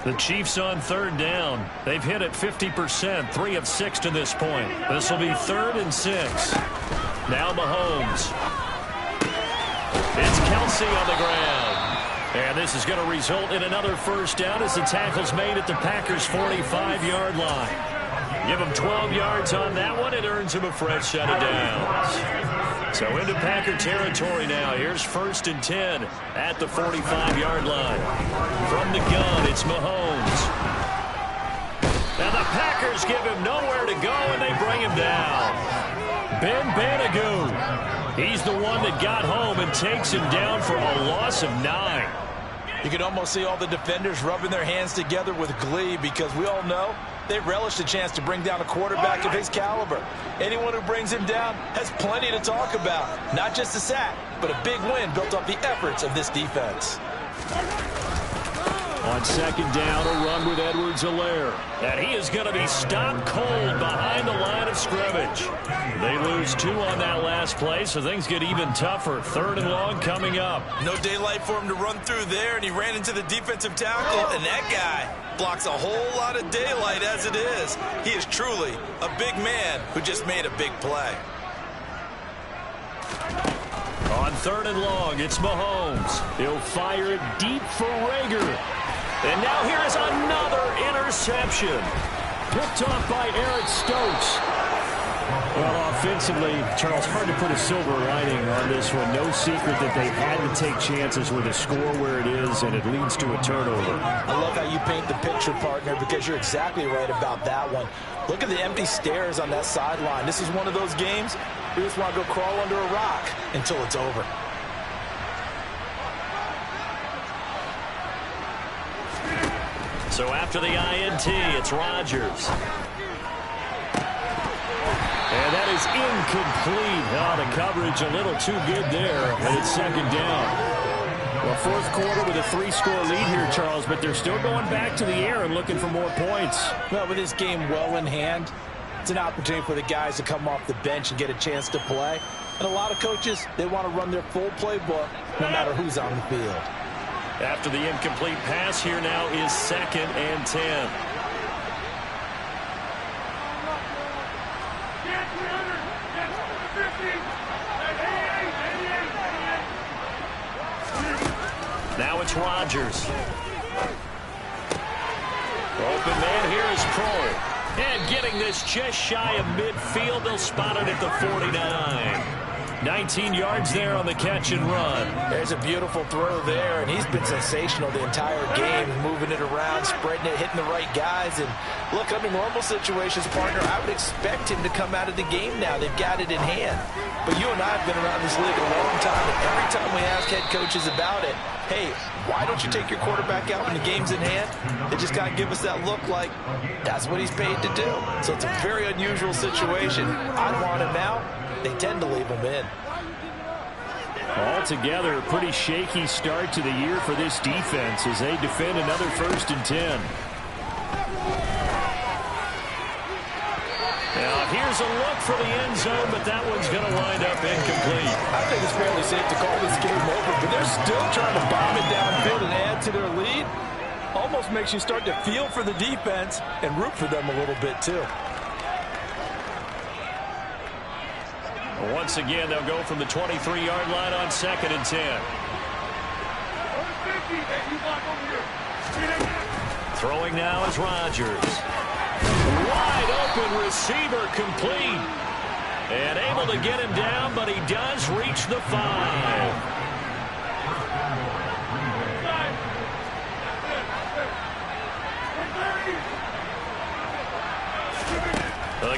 The Chiefs on third down. They've hit it 50%, 3 of 6 to this point. This will be 3rd and 6. Now Mahomes. It's Kelsey on the ground. And this is going to result in another first down as the tackle's made at the Packers' 45-yard line. Give him 12 yards on that one. It earns him a fresh set of downs. So into Packer territory now. Here's 1st and 10 at the 45-yard line. From the gun, it's Mahomes. And the Packers give him nowhere to go, and they bring him down. Ben Banogu. He's the one that got home and takes him down for a loss of 9. You can almost see all the defenders rubbing their hands together with glee because we all know they relish the chance to bring down a quarterback of his caliber. Anyone who brings him down has plenty to talk about. Not just a sack, but a big win built off the efforts of this defense. On 2nd down, a run with Edwards-Helaire. And he is going to be stopped cold behind the line of scrimmage. They lose 2 on that last play, so things get even tougher. 3rd and long coming up. No daylight for him to run through there, and he ran into the defensive tackle, and that guy blocks a whole lot of daylight as it is. He is truly a big man who just made a big play. On 3rd and long, it's Mahomes. He'll fire it deep for Rager. And now here is another interception. Picked off by Eric Stokes. Well, offensively, Charles, hard to put a silver lining on this one. No secret that they had to take chances with a score where it is, and it leads to a turnover. I love how you paint the picture, partner, because you're exactly right about that one. Look at the empty stairs on that sideline. This is one of those games where you just want to go crawl under a rock until it's over. So after the INT, it's Rodgers. And that is incomplete. Oh, the coverage a little too good there, and it's 2nd down. Well, 4th quarter with a 3-score lead here, Charles, but they're still going back to the air and looking for more points. Well, with this game well in hand, it's an opportunity for the guys to come off the bench and get a chance to play. And a lot of coaches, they want to run their full playbook no matter who's on the field. After the incomplete pass, here now is 2nd and 10. Now it's Rodgers. Open man here is Kroll. And getting this just shy of midfield, they'll spot it at the 49. 19 yards there on the catch and run. There's a beautiful throw there, and he's been sensational the entire game, moving it around, spreading it, hitting the right guys. And look, under normal situations, partner, I would expect him to come out of the game now. They've got it in hand. But you and I have been around this league a long time, and every time we ask head coaches about it, hey, why don't you take your quarterback out when the game's in hand? They just got to give us that look like that's what he's paid to do. So it's a very unusual situation. I'd want him out. They tend to leave him in. Altogether, a pretty shaky start to the year for this defense as they defend another 1st and 10. Now, here's a look for the end zone, but that one's going to wind up incomplete. I think it's fairly safe to call this game over, but they're still trying to bomb it downfield and add to their lead. Almost makes you start to feel for the defense and root for them a little bit, too. Once again, they'll go from the 23-yard line on 2nd and 10. Throwing now is Rodgers. Wide open receiver, complete. And able to get him down, but he does reach the 5.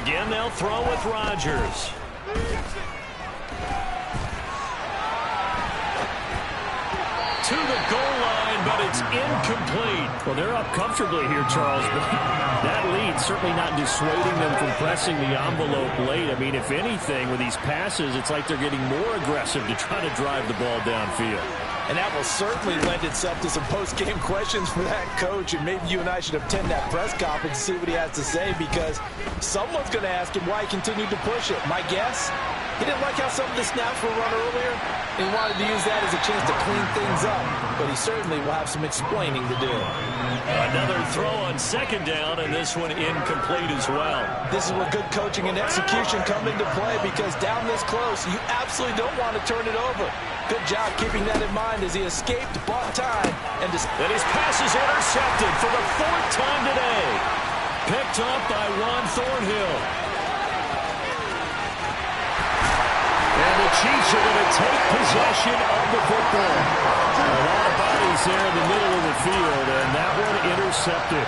Again, they'll throw with Rodgers. To the goal line, but it's incomplete. Well, they're up comfortably here, Charles, but that lead certainly not dissuading them from pressing the envelope late. I mean, if anything, with these passes, it's like they're getting more aggressive to try to drive the ball downfield. And that will certainly lend itself to some post-game questions for that coach, and maybe you and I should attend that press conference and see what he has to say, because someone's going to ask him why he continued to push it. My guess, he didn't like how some of the snaps were run earlier. He wanted to use that as a chance to clean things up, but he certainly will have some explaining to do. Another throw on 2nd down, and this one incomplete as well. This is where good coaching and execution come into play, because down this close, you absolutely don't want to turn it over. Good job keeping that in mind as he escaped, bought time, and his pass is intercepted for the 4th time today. Picked up by Juan Thornhill. And the Chiefs are going to take possession of the football. A lot of bodies there in the middle of the field, and that one intercepted.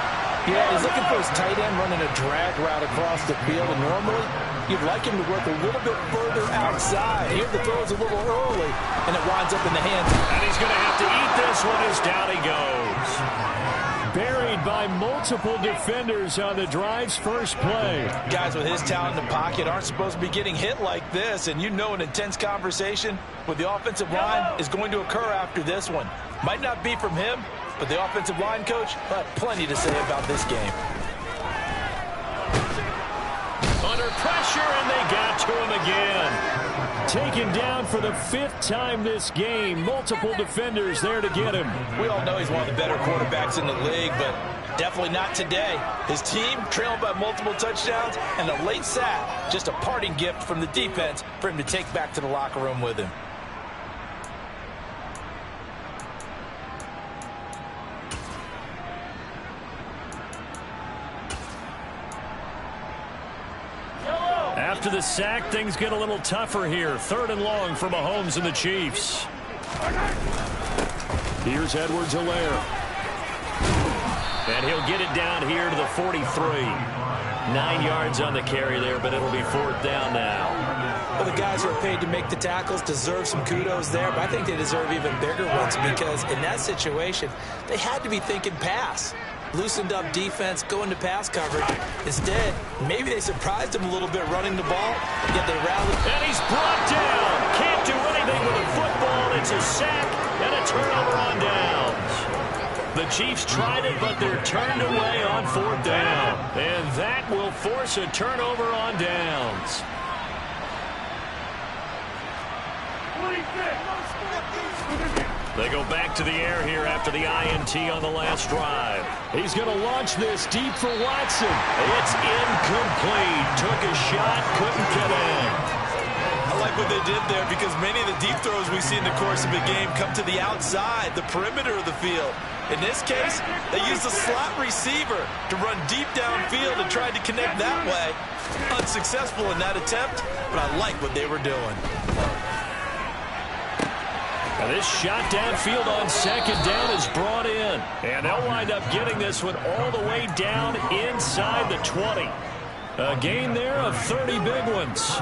Yeah, he's looking for his tight end running a drag route across the field, and normally you'd like him to work a little bit further outside. Here the throw is a little early, and it winds up in the hands. And he's going to have to eat this one as down he goes. Buried by multiple defenders on the drive's first play. Guys with his talent in the pocket aren't supposed to be getting hit like this, and you know an intense conversation with the offensive line is going to occur after this one. Might not be from him, but the offensive line coach had plenty to say about this game. Under pressure, and they got to him again. Taken down for the 5th time this game. Multiple defenders there to get him. We all know he's one of the better quarterbacks in the league, but definitely not today. His team trailing by multiple touchdowns, and a late sack, just a parting gift from the defense for him to take back to the locker room with him. After the sack, things get a little tougher here. 3rd and long for Mahomes and the Chiefs. Here's Edwards-Helaire. And he'll get it down here to the 43. 9 yards on the carry there, but it'll be 4th down now. Well, the guys who are paid to make the tackles deserve some kudos there, but I think they deserve even bigger ones, because in that situation, they had to be thinking pass. Loosened up defense, going to pass coverage. Instead, maybe they surprised him a little bit running the ball, yet they rallied. And he's brought down. Can't do anything with a football. It's a sack and a turnover on downs. The Chiefs tried it, but they're turned away on 4th down. And that will force a turnover on downs. They go back to the air here after the INT on the last drive. He's going to launch this deep for Watson. It's incomplete. Took a shot, couldn't get in. I like what they did there, because many of the deep throws we see in the course of a game come to the outside, the perimeter of the field. In this case, they used a slot receiver to run deep downfield and tried to connect that way. Unsuccessful in that attempt, but I like what they were doing. And this shot downfield on second down is brought in. And they'll wind up getting this one all the way down inside the 20. A gain there of 30 big ones.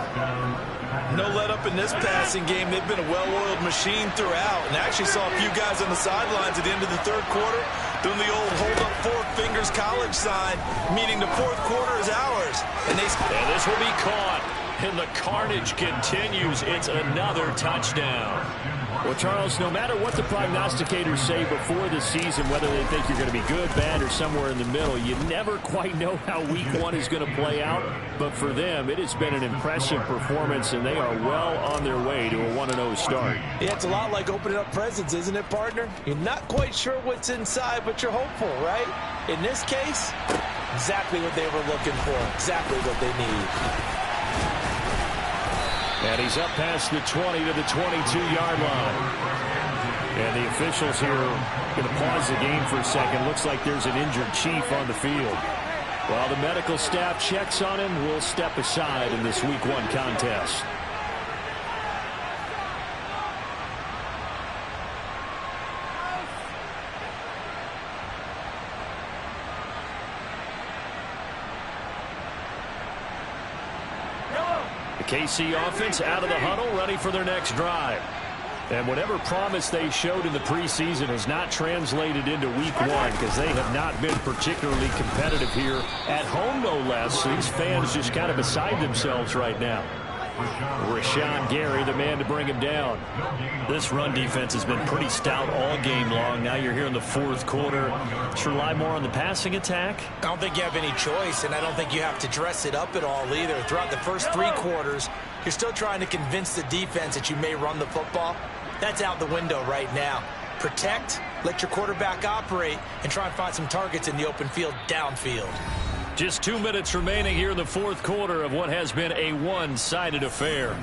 No let up in this passing game. They've been a well-oiled machine throughout. And I actually saw a few guys on the sidelines at the end of the third quarter doing the old hold up 4 fingers college sign, meaning the fourth quarter is ours. And this will be caught. And the carnage continues. It's another touchdown. Well, Charles, no matter what the prognosticators say before the season, whether they think you're going to be good, bad, or somewhere in the middle, you never quite know how week 1 is going to play out. But for them, it has been an impressive performance, and they are well on their way to a 1-0 start. Yeah, it's a lot like opening up presents, isn't it, partner? You're not quite sure what's inside, but you're hopeful, right? In this case, exactly what they were looking for, exactly what they need. And he's up past the 20 to the 22-yard line. And the officials here are going to pause the game for a second. Looks like there's an injured Chief on the field. While the medical staff checks on him, we'll step aside in this Week 1 contest. KC offense out of the huddle, ready for their next drive. And whatever promise they showed in the preseason has not translated into Week 1 because they have not been particularly competitive here at home, no less. These fans just kind of beside themselves right now. Rashawn Gary, the man to bring him down. This run defense has been pretty stout all game long. Now you're here in the fourth quarter. Let's rely more on the passing attack. I don't think you have any choice, and I don't think you have to dress it up at all either. Throughout the first 3 quarters, you're still trying to convince the defense that you may run the football. That's out the window right now. Protect, let your quarterback operate, and try and find some targets in the open field downfield. Just 2 minutes remaining here in the fourth quarter of what has been a one-sided affair.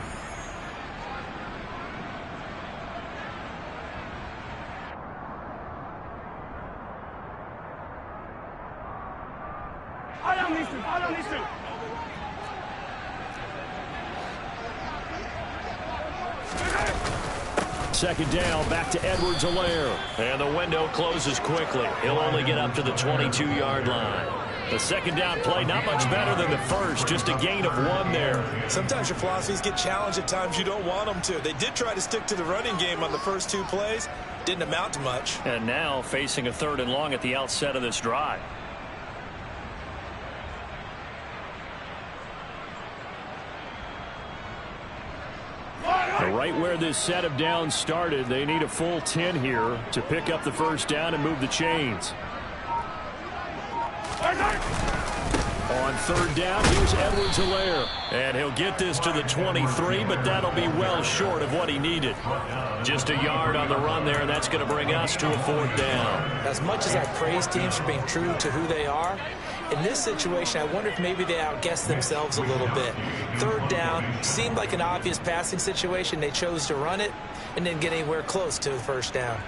Second down, back to Edwards-Helaire. And the window closes quickly. He'll only get up to the 22-yard line. The second down play, not much better than the first, just a gain of 1 there. Sometimes your philosophies get challenged at times you don't want them to. They did try to stick to the running game on the first 2 plays. Didn't amount to much. And now facing a 3rd and long at the outset of this drive. Right where this set of downs started, they need a full 10 here to pick up the first down and move the chains. On 3rd down, here's Edwards-Helaire. And he'll get this to the 23, but that'll be well short of what he needed. Just a yard on the run there, and that's going to bring us to a 4th down. As much as I praise teams for being true to who they are, in this situation, I wonder if maybe they outguessed themselves a little bit. 3rd down seemed like an obvious passing situation. They chose to run it and didn't get anywhere close to the first down.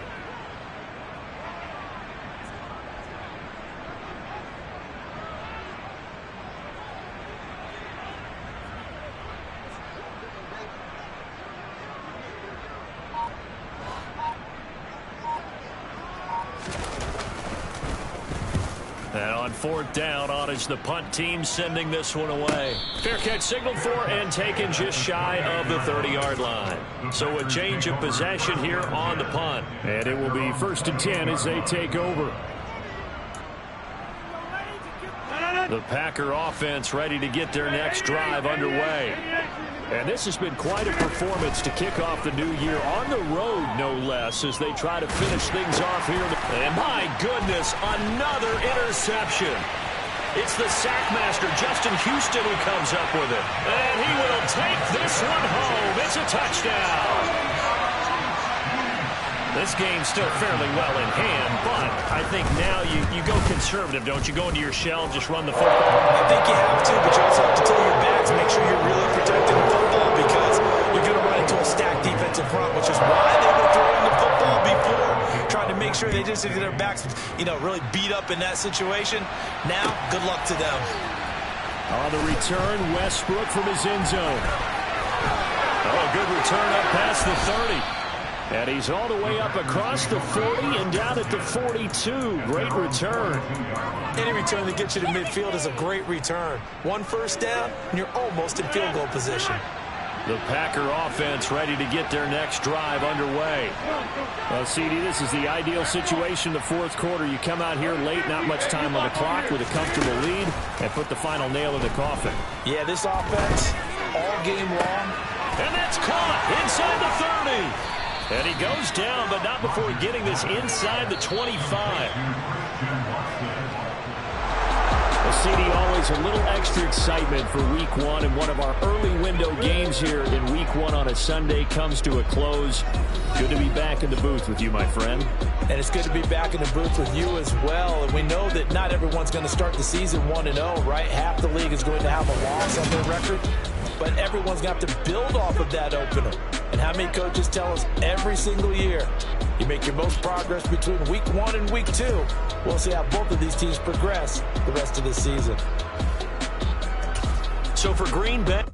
And on 4th down, on is the punt team sending this one away. Fair catch signaled for and taken just shy of the 30-yard line. So a change of possession here on the punt. And it will be 1st and 10 as they take over. The Packer offense ready to get their next drive underway. And this has been quite a performance to kick off the new year on the road, no less, as they try to finish things off here. And my goodness, another interception. It's the sackmaster, Justin Houston, who comes up with it. And he will take this one home. It's a touchdown. This game's still fairly well in hand, but I think now you go conservative, don't you? Go into your shell, just run the football. I think you have to, but you also have to tell your backs, make sure you're really protecting the football because you're going to run into a stacked defensive front, which is why they were throwing the football before, trying to make sure they didn't seriously get their backs, really beat up in that situation. Now, good luck to them. On the return, Westbrook from his end zone. Oh, good return up past the 30. And he's all the way up across the 40 and down at the 42. Great return. Any return that gets you to midfield is a great return. One first down, and you're almost in field goal position. The Packer offense ready to get their next drive underway. Well, CD, this is the ideal situation, the fourth quarter. You come out here late, not much time on the clock, with a comfortable lead, and put the final nail in the coffin. Yeah, this offense, all game long. And that's caught inside the 30. And he goes down, but not before getting this inside the 25. Well, CD, always a little extra excitement for Week 1, and one of our early window games here in Week 1 on a Sunday comes to a close. Good to be back in the booth with you, my friend. And it's good to be back in the booth with you as well. And we know that not everyone's going to start the season 1-0, right? Half the league is going to have a loss on their record. But everyone's going to have to build off of that opener. And how many coaches tell us every single year, you make your most progress between Week 1 and Week 2. We'll see how both of these teams progress the rest of the season. So for Green Bay,